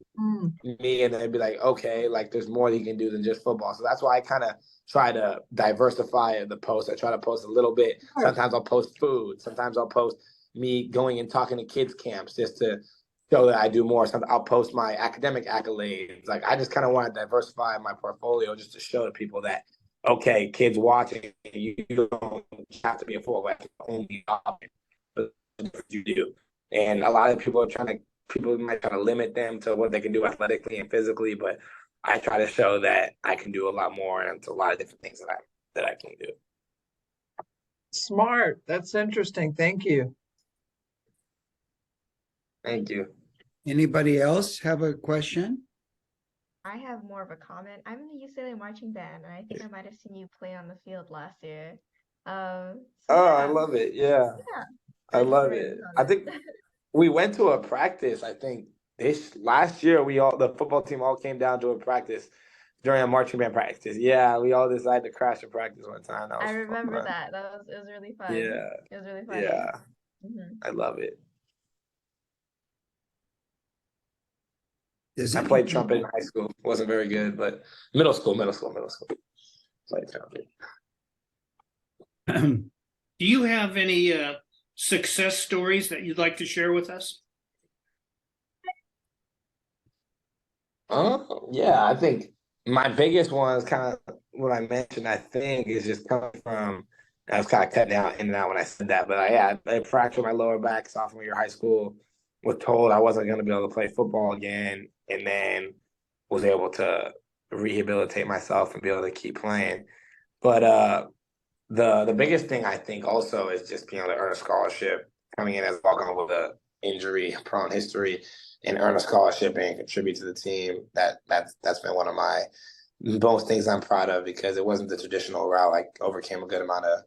Speaker 3: me and they'd be like, okay, like there's more that you can do than just football. So that's why I kind of try to diversify the post. I try to post a little bit. Sometimes I'll post food. Sometimes I'll post me going and talking to kids camps just to show that I do more. Sometimes I'll post my academic accolades. Like I just kind of want to diversify my portfolio just to show to people that, okay, kids watching, you don't have to be a football player, only but you do. And a lot of people might try to limit them to what they can do athletically and physically, but I try to show that I can do a lot more, and it's a lot of different things that I can do.
Speaker 2: Smart. That's interesting. Thank you.
Speaker 3: Thank you.
Speaker 1: Anybody else have a question?
Speaker 14: I have more of a comment. I'm in the UCLA marching band, and I think I might have seen you play on the field last year.
Speaker 3: I
Speaker 14: Yeah,
Speaker 3: love it. Yeah,
Speaker 14: yeah.
Speaker 3: I
Speaker 14: Thank you
Speaker 3: love
Speaker 14: for your
Speaker 3: it. I think
Speaker 14: comment.
Speaker 3: we went to a practice. I think this last year, the football team all came down to a practice during a marching band practice. Yeah, we all decided to crash a practice one time. That was
Speaker 14: I remember
Speaker 3: fun.
Speaker 14: that. It was really fun.
Speaker 3: Yeah,
Speaker 14: It was really funny.
Speaker 3: yeah,
Speaker 14: Mhm.
Speaker 3: I love it.
Speaker 1: Does
Speaker 3: I played
Speaker 1: anyone-
Speaker 3: trumpet in high school. Wasn't very good, but middle school. Played trumpet.
Speaker 5: Do you have any success stories that you'd like to share with us?
Speaker 3: Yeah, I think my biggest one is kind of what I mentioned. I think is just coming from. I was kind of cutting out in and out when I said that, but I fractured my lower back sophomore year of high school. Was told I wasn't going to be able to play football again, and then was able to rehabilitate myself and be able to keep playing. But the biggest thing I think also is just being able to earn a scholarship, coming in as a walk-on with a injury-prone history, and earn a scholarship and contribute to the team. That's been one of my most things I'm proud of, because it wasn't the traditional route. I overcame a good amount of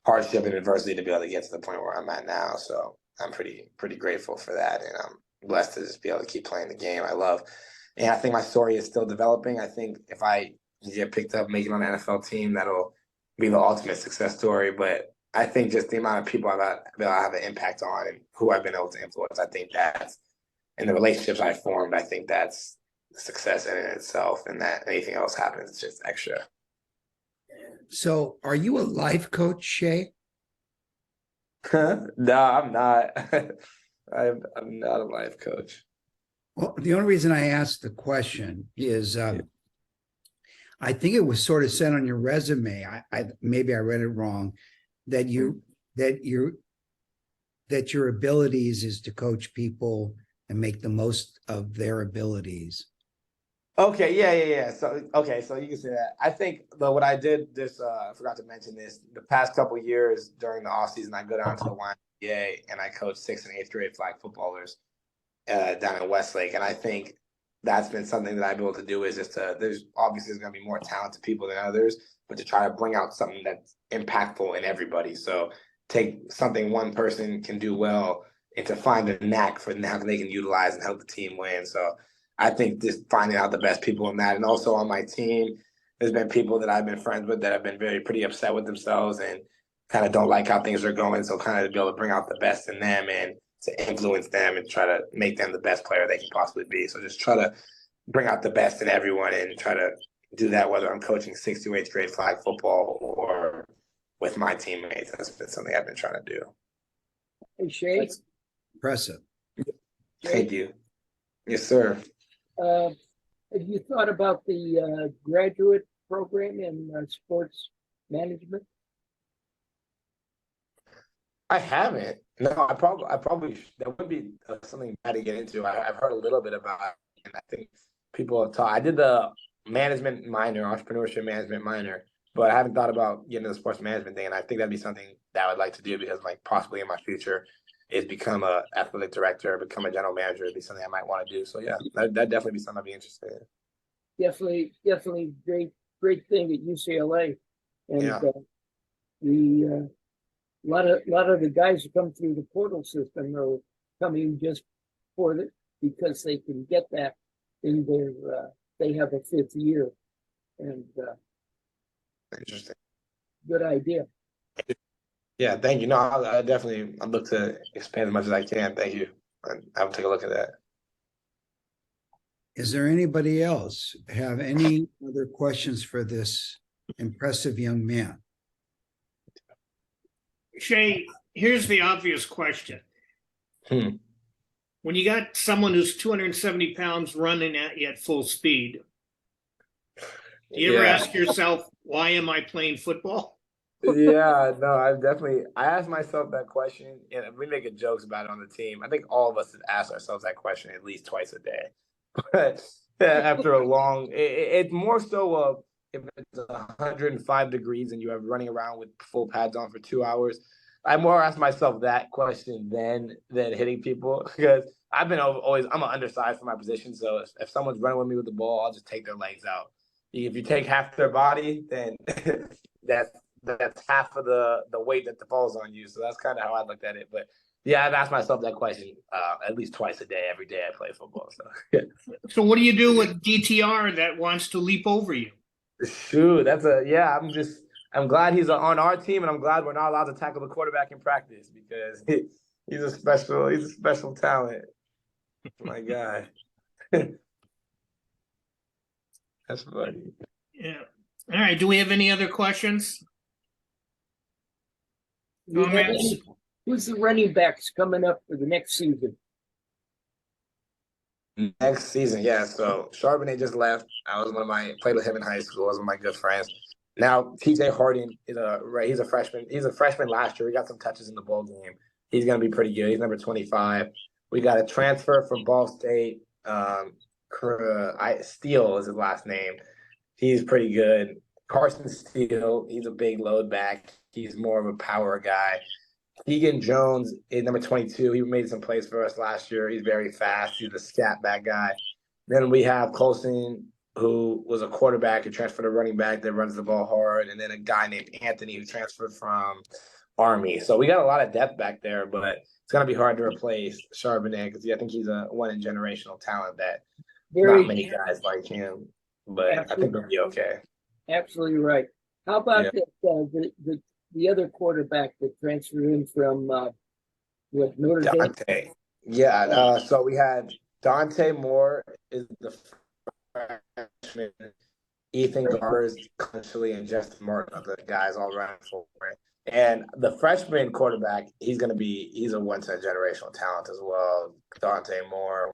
Speaker 3: hardship and adversity to be able to get to the point where I'm at now. So I'm pretty grateful for that, and I'm blessed to just be able to keep playing the game I love. And I think my story is still developing. I think if I get picked up, making on an NFL team, that'll be the ultimate success story. But I think just the amount of people I have an impact on and who I've been able to influence, I think that's, and the relationships I formed, I think that's success in itself, and that anything else happens, it's just extra.
Speaker 1: So are you a life coach, Shay?
Speaker 3: No, I'm not. I'm not a life coach.
Speaker 1: Well, the only reason I asked the question is I think it was sort of said on your resume. I maybe I read it wrong, that your abilities is to coach people and make the most of their abilities.
Speaker 3: Okay, yeah. So you can say that. I think what I did this, I forgot to mention this, the past couple of years during the off season, I go down to the YMCA and I coach 6th and 8th grade flag footballers down in Westlake. And I think that's been something that I've been able to do, is just there's going to be more talented people than others, but to try to bring out something that's impactful in everybody. So take something one person can do well and to find a knack for how they can utilize and help the team win. So I think just finding out the best people in that. And also on my team, there's been people that I've been friends with that have been pretty upset with themselves and kind of don't like how things are going. So kind of to be able to bring out the best in them and to influence them and try to make them the best player they can possibly be. So just try to bring out the best in everyone and try to do that, whether I'm coaching 6th to 8th grade flag football or with my teammates. That's been something I've been trying to do.
Speaker 10: Hey, Shay.
Speaker 1: That's impressive.
Speaker 3: Thank you. Yes, sir.
Speaker 10: Have you thought about the graduate program in sports management?
Speaker 3: I haven't. No, I probably that would be something bad to get into. I've heard a little bit about it, and I think people have taught. I did the management minor, entrepreneurship management minor but I haven't thought about getting into the sports management thing. And I think that'd be something that I would like to do because like possibly in my future is become a athletic director, become a general manager. It'd be something I might want to do. So yeah, that'd definitely be something I'd be interested in.
Speaker 10: Definitely great thing at UCLA. And
Speaker 3: Yeah.
Speaker 10: a lot of the guys who come through the portal system are coming just for it because they can get that in their they have a 5th year. And
Speaker 3: Interesting.
Speaker 10: good idea.
Speaker 3: Yeah, thank you. No, I definitely I'd look to expand as much as I can. Thank you. I'll take a look at that.
Speaker 1: Is there anybody else have any other questions for this impressive young man?
Speaker 5: Shea, here's the obvious question. When you got someone who's 270 pounds running at you at full speed, do you ever ask yourself, why am I playing football?
Speaker 3: Yeah, no, I asked myself that question, and we make jokes about it on the team. I think all of us ask ourselves that question at least twice a day. But after a long, it's more so of if it's 105 degrees and you are running around with full pads on for 2 hours. I more ask myself that question than hitting people because I've been I'm an undersized for my position. So if someone's running with me with the ball, I'll just take their legs out. If you take half their body, then that's half of the weight that falls on you. So that's kind of how I looked at it. But yeah, I've asked myself that question at least twice a day, every day I play football. So
Speaker 5: So what do you do with DTR that wants to leap over you?
Speaker 3: shoot, I'm glad he's on our team, and I'm glad we're not allowed to tackle the quarterback in practice because he's a special talent. My guy. That's funny.
Speaker 5: Yeah. All right. Do we have any other questions?
Speaker 10: Who's the running backs coming up for the next season?
Speaker 3: Next season, yeah. So Charbonnet just left. Played with him in high school. Was one of my good friends. Now TJ Harding he's a freshman. He's a freshman last year. He got some touches in the bowl game. He's gonna be pretty good. He's number 25. We got a transfer from Ball State. Steele is his last name. He's pretty good. Carson Steele, he's a big load back. He's more of a power guy. Keegan Jones is number 22. He made some plays for us last year. He's very fast. He's a scat back guy. Then we have Colson, who was a quarterback who transferred to running back that runs the ball hard. And then a guy named Anthony who transferred from Army. So we got a lot of depth back there, but it's going to be hard to replace Charbonnet because I think he's a one-in-generational talent that not many guys like him. But I think they'll be okay.
Speaker 10: Absolutely right. How about the other quarterback that transferred in from Notre Dame?
Speaker 3: Dante. Yeah. So we had Dante Moore is the freshman. Ethan Gars, Clinchly, and Justin Martin are the guys all running for it. And the freshman quarterback, he's a once-in-a-generational talent as well. Dante Moore,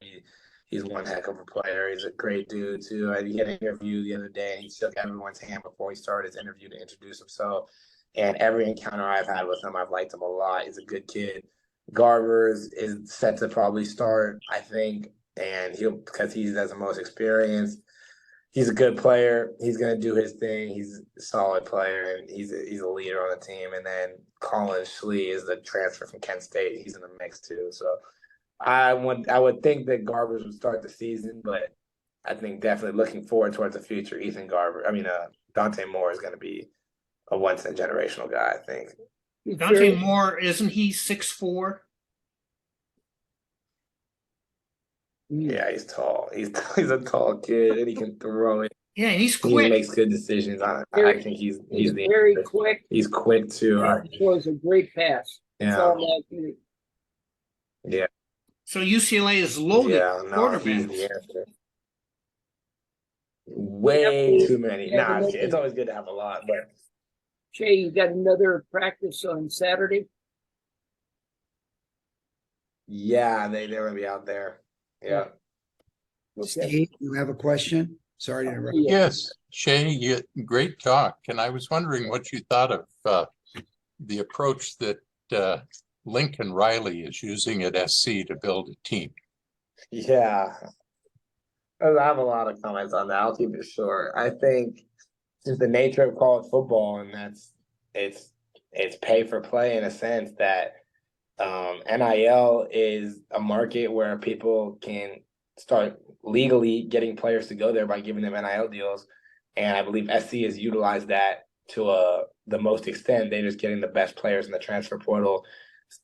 Speaker 3: he's one heck of a player. He's a great dude, too. He had an interview the other day, and he shook everyone's hand before he started his interview to introduce himself. And every encounter I've had with him, I've liked him a lot. He's a good kid. Garvers is set to probably start, I think, and because he has the most experience. He's a good player. He's going to do his thing. He's a solid player, and he's a leader on the team. And then Colin Schlee is the transfer from Kent State. He's in the mix, too. So I would think that Garbers would start the season, but I think definitely looking forward towards the future, Dante Moore is going to be a once-in-a-generational guy, I think.
Speaker 5: Dante Moore, isn't he 6'4"?
Speaker 3: Yeah, he's tall. He's a tall kid, and he can throw it.
Speaker 5: Yeah, he's quick.
Speaker 3: He makes good decisions. I think he's
Speaker 10: very quick.
Speaker 3: He's quick too.
Speaker 10: He throws a great pass.
Speaker 3: Yeah. Yeah.
Speaker 5: So UCLA is loaded.
Speaker 3: Yeah, no, he's the answer. Way too many. It's always good to have a lot, but
Speaker 10: Shea, you got another practice on Saturday?
Speaker 3: Yeah, they're gonna be out there. Yeah.
Speaker 1: Steve, you have a question? Sorry to interrupt.
Speaker 12: Yes, Shea, great talk. And I was wondering what you thought of the approach that Lincoln Riley is using at SC to build a team.
Speaker 3: Yeah. I have a lot of comments on that. I'll keep it short. I think just the nature of college football, and it's pay for play in a sense that NIL is a market where people can start legally getting players to go there by giving them NIL deals. And I believe SC has utilized that to the most extent. They're just getting the best players in the transfer portal.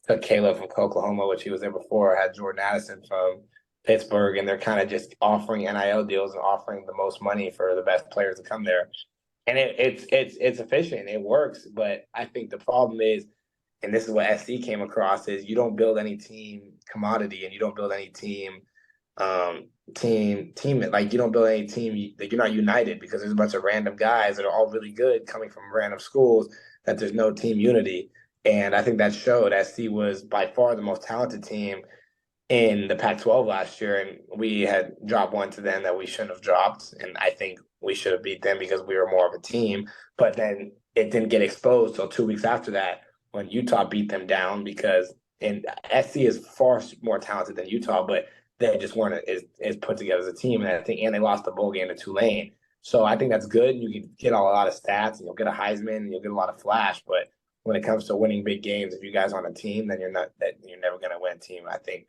Speaker 3: Took Caleb from Oklahoma, which he was there before, had Jordan Addison from Pittsburgh, and they're kind of just offering NIL deals and offering the most money for the best players to come there. And it's efficient, it works, but I think the problem is, and this is what SC came across, is you don't build any team commodity, and you don't build any team like you don't build any team that you're not united, because there's a bunch of random guys that are all really good coming from random schools, that there's no team unity. And I think that showed. SC was by far the most talented team in the Pac-12 last year, and we had dropped one to them that we shouldn't have dropped. And I think we should have beat them because we were more of a team. But then it didn't get exposed till 2 weeks after that when Utah beat them down, because SC is far more talented than Utah, but they just weren't as put together as a team. And they lost the bowl game to Tulane. So I think that's good. You can get a lot of stats, and you'll get a Heisman, and you'll get a lot of flash. But when it comes to winning big games, if you guys aren't a team, then you're never going to win a team. I think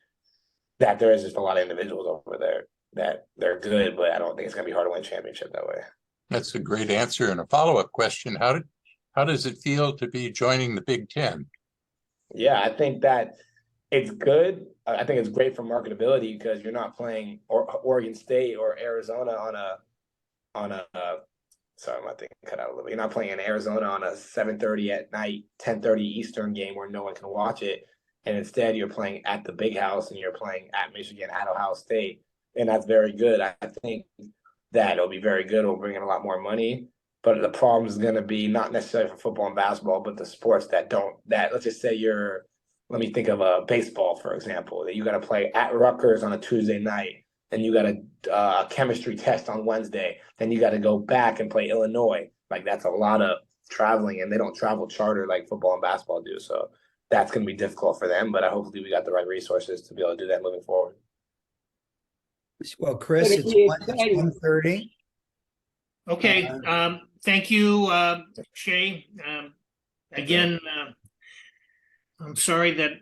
Speaker 3: that there is just a lot of individuals over there that they're good, but I don't think it's going to be hard to win a championship that way.
Speaker 12: That's a great answer. And a follow-up question: how does it feel to be joining the Big Ten?
Speaker 3: Yeah, I think that it's good. I think it's great for marketability, because you're not playing Oregon State or Arizona on a sorry, my thing cut out a little bit. You're not playing in Arizona on a 7:30 at night, 10:30 Eastern game where no one can watch it. And instead you're playing at the big house, and you're playing at Michigan, at Ohio State. And that's very good. I think that it'll be very good. It'll bring in a lot more money. But the problem is going to be not necessarily for football and basketball, but the sports that let's just say let me think of baseball, for example, that you got to play at Rutgers on a Tuesday night, and you got a chemistry test on Wednesday, then you got to go back and play Illinois. Like, that's a lot of traveling, and they don't travel charter like football and basketball do. So that's going to be difficult for them, but hopefully we got the right resources to be able to do that moving forward.
Speaker 1: Well, Chris, it's 1:30.
Speaker 5: Okay, thank you, Shea. Again, I'm sorry that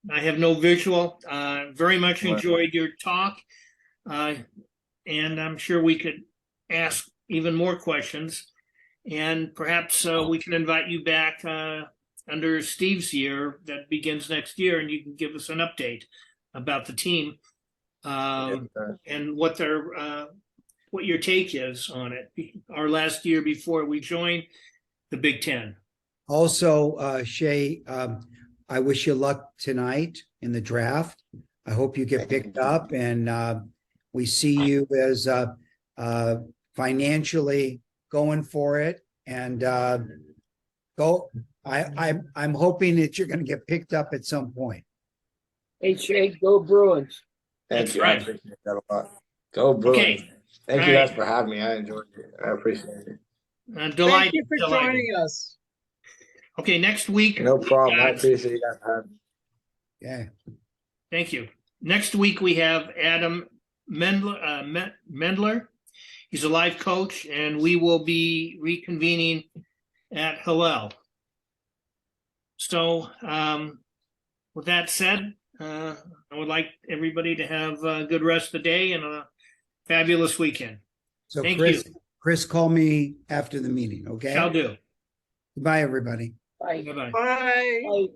Speaker 5: I have no visual. Very much enjoyed your talk. And I'm sure we could ask even more questions. And perhaps we can invite you back under Steve's year that begins next year, and you can give us an update about the team and what your take is on it. Our last year before we joined the Big Ten.
Speaker 1: Also, Shea, I wish you luck tonight in the draft. I hope you get picked up, and we see you as financially going for it. And I'm hoping that you're going to get picked up at some point.
Speaker 10: Hey, Shea, go Bruins.
Speaker 3: Thank you. Right. I appreciate that a lot. Go Bruins. Okay. Thank you guys for having me. I enjoyed it. I appreciate it.
Speaker 2: Thank you for joining us.
Speaker 5: Okay, next week.
Speaker 3: No problem. I appreciate you guys having me.
Speaker 1: Yeah.
Speaker 5: Thank you. Next week we have Adam Mendler. He's a life coach, and we will be reconvening at Hillel. So with that said, I would like everybody to have a good rest of the day and a fabulous weekend.
Speaker 1: So
Speaker 5: thank
Speaker 1: you. Chris, call me after the meeting, okay?
Speaker 5: Shall do.
Speaker 1: Goodbye, everybody.
Speaker 10: Bye.
Speaker 5: Bye-bye.
Speaker 2: Bye.
Speaker 10: Bye.